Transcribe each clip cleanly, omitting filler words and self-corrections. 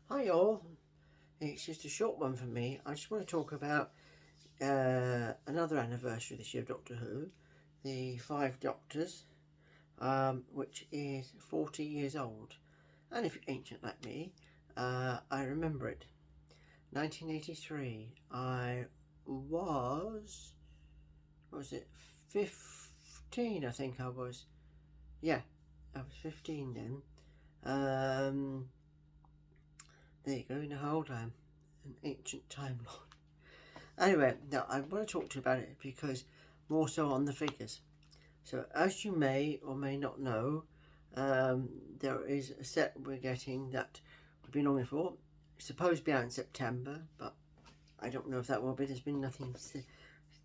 Hi all, it's just a short one from me. I just want to talk about another anniversary this year of Doctor Who, the Five Doctors, which is 40 years old. And if you're ancient like me, I remember it. 1983, I was, what was it, 15 I think I was. Yeah, I was 15 then. There you go, you know how old I am. An ancient Time Lord. Anyway, now I want to talk to you about it because more so on the figures. So, as you may or may not know, there is a set we're getting that we've been longing for. It's supposed to be out in September, but I don't know if that will be. There's been nothing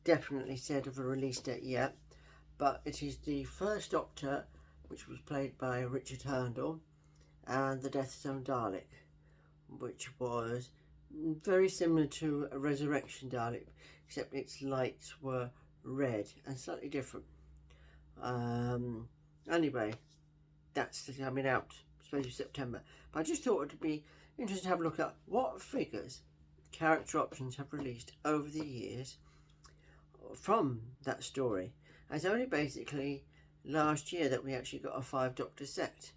definitely said of a release date yet. But it is the first Doctor, which was played by Richard Hurndall, and the Death Zone Dalek, which was very similar to a Resurrection Dalek, except its lights were red and slightly different. Anyway, that's coming out, supposed to be September. But I just thought it would be interesting to have a look at what figures Character Options have released over the years from that story. It's only basically last year that we actually got a Five Doctor set.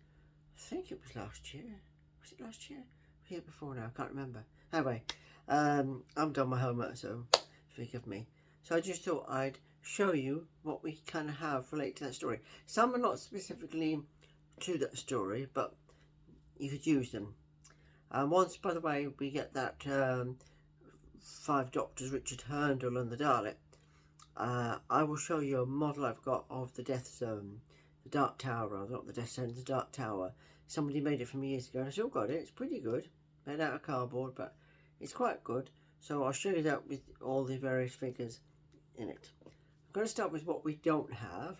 I think it was last year. Was it last year? Or year before now? I can't remember. Anyway, I've done my homework, so forgive me. So I just thought I'd show you what we can have related to that story. Some are not specifically to that story, but you could use them. Once, by the way, we get that Five Doctors, Richard Hurndall and the Dalek, I will show you a model I've got of the Death Zone, the Dark Tower rather, not the Death Zone, the Dark Tower. Somebody made it for me years ago and I still got it. It's pretty good, made out of cardboard, but it's quite good. So I'll show you that with all the various figures in it. I'm going to start with what we don't have.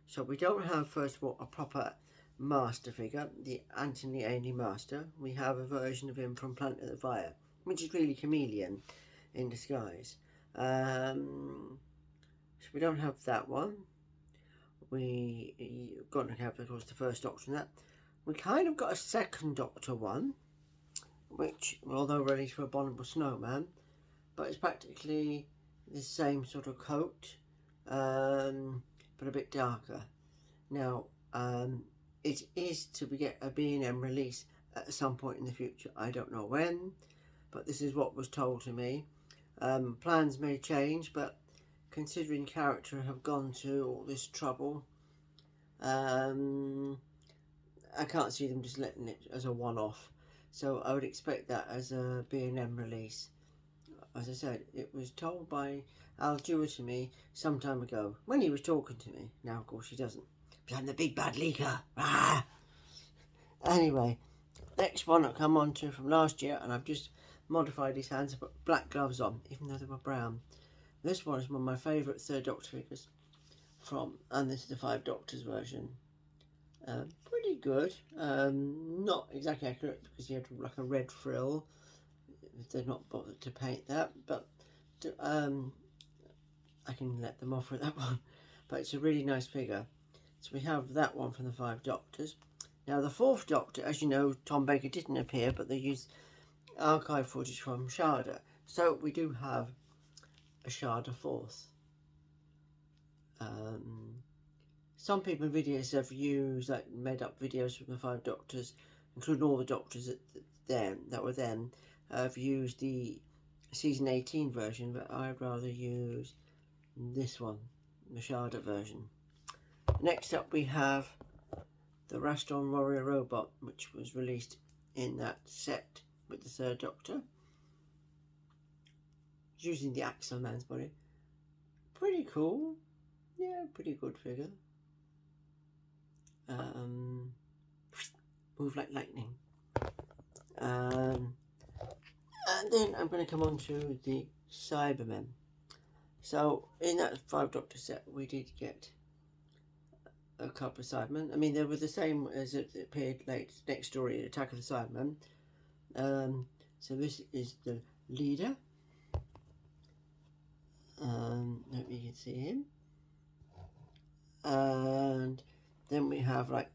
So we don't have, first of all, a proper Master figure, the Anthony Ainley Master. We have a version of him from Planet of the Fire, which is really Chameleon in disguise. So we don't have that one. We got to have, of course, the first Doctor in that. We kind of got a second Doctor one, which, although released for Abominable Snowman, but it's practically the same sort of coat, but a bit darker. Now, it is to get a B&M release at some point in the future. I don't know when, but this is what was told to me. Plans may change, but considering character have gone to all this trouble, I can't see them just letting it as a one-off. So I would expect that as a B&M release. As I said, it was told by Al Dewar to me some time ago when he was talking to me. Now, of course, he doesn't. But I'm the big bad leaker. Ah! Anyway, next one I'll come on to from last year, and I've just modified his hands and put black gloves on, even though they were brown. This one is one of my favourite Third Doctor figures from, and this is the Five Doctors version. Pretty good. Not exactly accurate because he had like a red frill. They're not bothered to paint that, but I can let them off with that one. But it's a really nice figure. So we have that one from the Five Doctors. Now the Fourth Doctor, as you know, Tom Baker didn't appear, but they used archive footage from Shada. So we do have a Shada Fourth. Some people in videos have used, like, made up videos from the Five Doctors, including all the Doctors that were then, have used the season 18 version, but I'd rather use this one, the Shada version. Next up we have the Raston Warrior Robot, which was released in that set with the Third Doctor, using the Axel Man's body. Pretty cool. Yeah, pretty good figure. Move like lightning. And then I'm going to come on to the Cybermen. So in that Five Doctor set, we did get a couple of Cybermen. I mean, they were the same as it appeared next story, Attack of the Cybermen. So this is the leader. Hope you can see him. And then we have like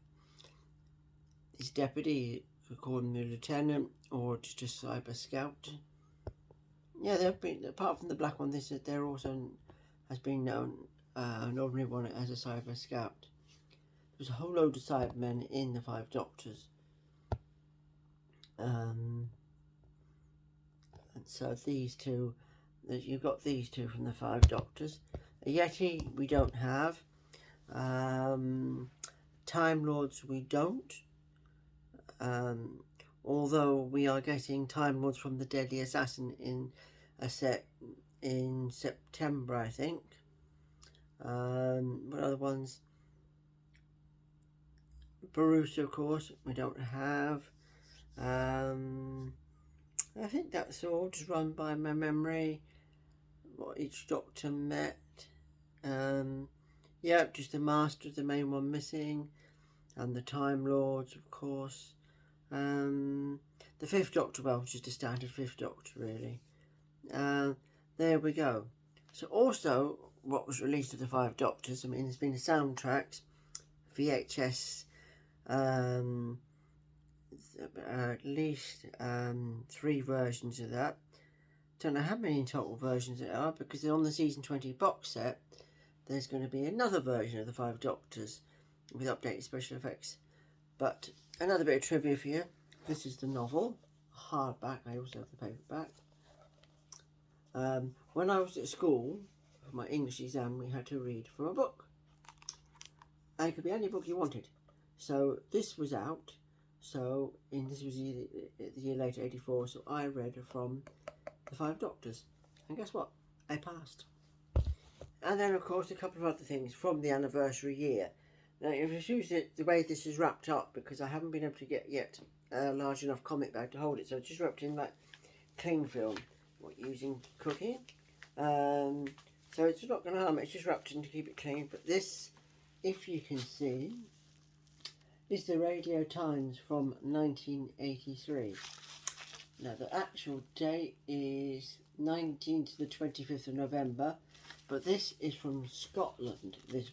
his deputy, could call him the lieutenant or just a cyber scout. Yeah, they've been, apart from the black one, there also has been known an ordinary one as a cyber scout. There's a whole load of Cybermen in the Five Doctors. And so these two, you've got these two from the Five Doctors. A Yeti we don't have. Time Lords we don't. Although we are getting Time Lords from the Deadly Assassin in a set in September, I think. What other ones? Barusa, of course, we don't have. I think that's all, just run by my memory. What each Doctor met. Yeah, just the Master is the main one missing. And the Time Lords, of course. The Fifth Doctor, well, just a standard Fifth Doctor, really. There we go. So also, what was released of the Five Doctors, I mean, there's been the soundtracks, VHS, at least 3 versions of that. Don't know how many total versions there are, because on the season 20 box set, there's going to be another version of the Five Doctors with updated special effects. But another bit of trivia for you. This is the novel, hardback. I also have the paperback. When I was at school, for my English exam, we had to read from a book. And it could be any book you wanted. So this was out. So this was the year later, 84. So I read from the Five Doctors. And guess what? I passed. And then, of course, a couple of other things from the anniversary year. Now, if you choose it, the way this is wrapped up, because I haven't been able to get yet a large enough comic bag to hold it, so it's just wrapped in like cling film, using cooking. So it's not going to harm it, it's just wrapped in to keep it clean. But this, if you can see, is the Radio Times from 1983. Now, the actual date is 19th to the 25th of November, but this is from Scotland, this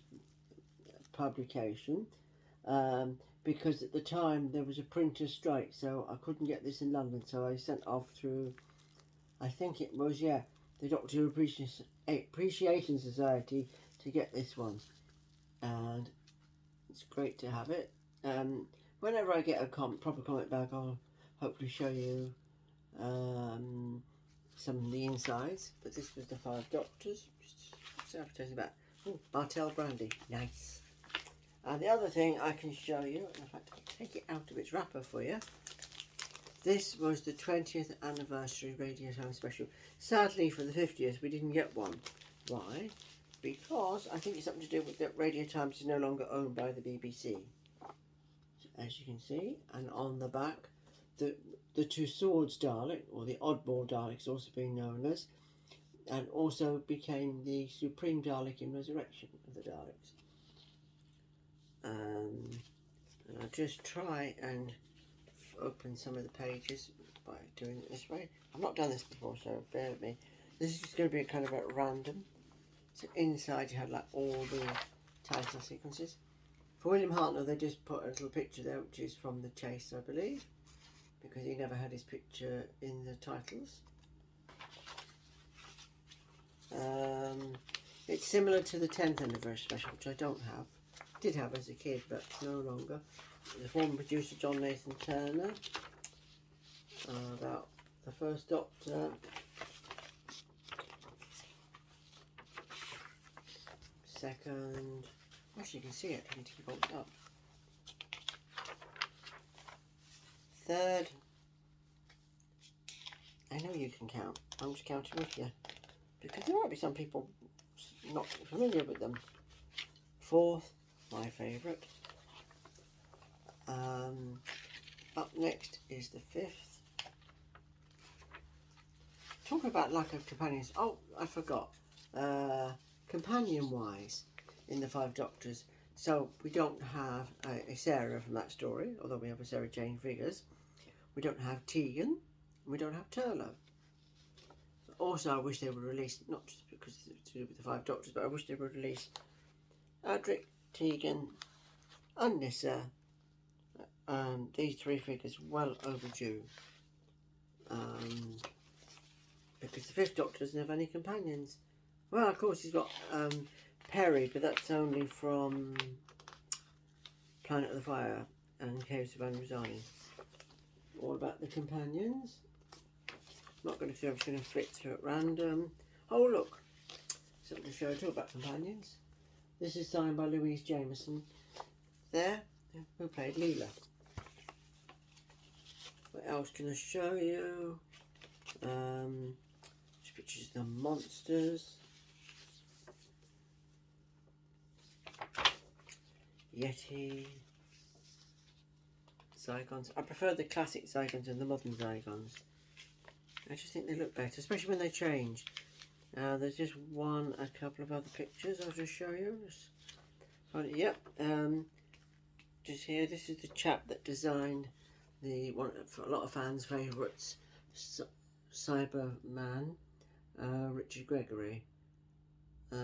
publication, because at the time there was a printer's strike, so I couldn't get this in London, so I sent off through, I think it was, yeah, the Doctor Appreciation Society to get this one, and it's great to have it. Whenever I get a proper comic bag, I'll hopefully show you some of the insides, but this was the Five Doctors. Just advertising about Martell brandy, nice. And the other thing I can show you, in fact I'll take it out of its wrapper for you. This was the 20th anniversary Radio Times special. Sadly for the 50th we didn't get one. Why? Because I think it's something to do with that Radio Times is no longer owned by the BBC. As you can see, and on the back, the Two Swords Dalek, or the Oddball Dalek, is also being known as, and also became the Supreme Dalek in Resurrection of the Daleks. And I'll just try and open some of the pages by doing it this way. I've not done this before, so bear with me. This is just going to be kind of at random. So inside you have like all the title sequences. For William Hartnell, they just put a little picture there, which is from The Chase, I believe, because he never had his picture in the titles. It's similar to the 10th anniversary special, which I don't have. Did have as a kid, but no longer. The former producer John Nathan Turner, about the First Doctor. Second. Actually, you can see it. I need to keep it up. Third. I know you can count. I'm just counting with you, because there might be some people not familiar with them. Fourth, my favourite. Up next is the fifth. Talk about lack of companions. Oh, I forgot. Companion-wise, in the Five Doctors, so we don't have a Sarah from that story, although we have a Sarah Jane Figures. We don't have Tegan. We don't have Turlough. Also, I wish they would release, not just because it's to do with the Five Doctors, but I wish they would release Adric, Tegan, and Nyssa these 3 figures well overdue. Because the 5th Doctor doesn't have any companions. Well, of course he's got Perry, but that's only from Planet of the Fire and Caves of Androzani. All about the companions. I'm not going to say I'm just going to flick through at random. Oh look, something to show too about companions. This is signed by Louise Jameson. There, who played Leela. What else can I show you? Pictures of the monsters. Yeti. Zygons. I prefer the classic Zygons and the modern Zygons. I just think they look better, especially when they change. There's just a couple of other pictures I'll just show you. Yep. Just here, this is the chap that designed the one for a lot of fans' favourites, Cyberman, Richard Gregory. I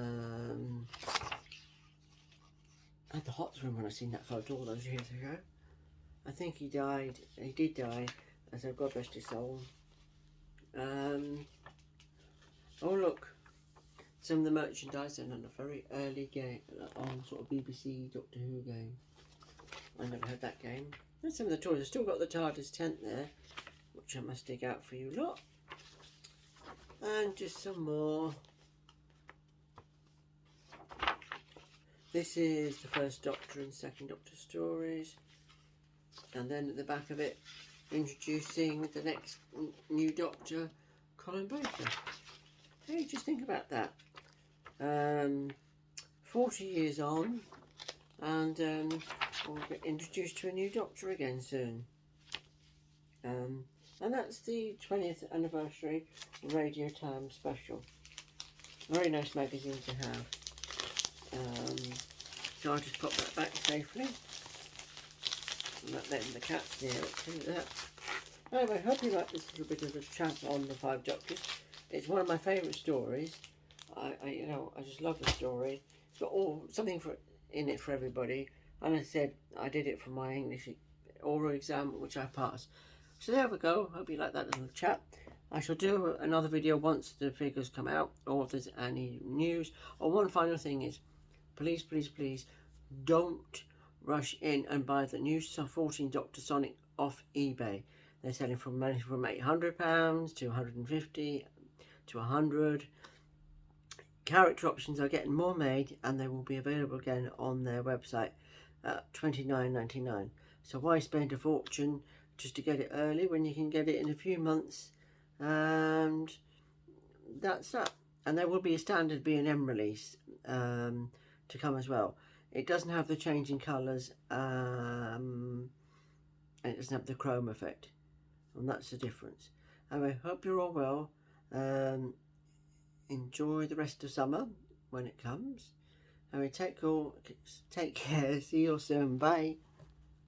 had the hots room when I seen that photo all those years ago. I think he did die, so God rest his soul. Oh look, some of the merchandise and on a very early game, on sort of BBC Doctor Who game. I never had that game. And some of the toys. I've still got the TARDIS tent there, which I must dig out for you lot. And just some more. This is the 1st Doctor and 2nd Doctor stories. And then at the back of it, introducing the next new Doctor, Colin Baker. Hey, just think about that. 40 years on, and we'll get introduced to a new Doctor again soon. And that's the 20th anniversary Radio Time special. Very nice magazine to have. So I'll just pop that back safely. I'm not letting the cats near it, see that. Anyway, I hope you like this little bit of a chat on the 5 Doctors. It's one of my favourite stories. I just love the story. It's got something in it for everybody. And I said I did it for my English oral exam, which I passed. So there we go. Hope you like that little chat. I shall do another video once the figures come out, or if there's any news. Or one final thing is, please, please, please, don't rush in and buy the new 14 Doctor Sonic off eBay. They're selling from £800 to 150 to 100. Character options are getting more made, and they will be available again on their website at $29.99. So why spend a fortune just to get it early when you can get it in a few months? And that's that. And there will be a standard B&M release to come as well. It doesn't have the changing colours, and it doesn't have the chrome effect, and that's the difference. Anyway, hope you're all well. Enjoy the rest of summer when it comes. Anyway, take care. See you soon. Bye.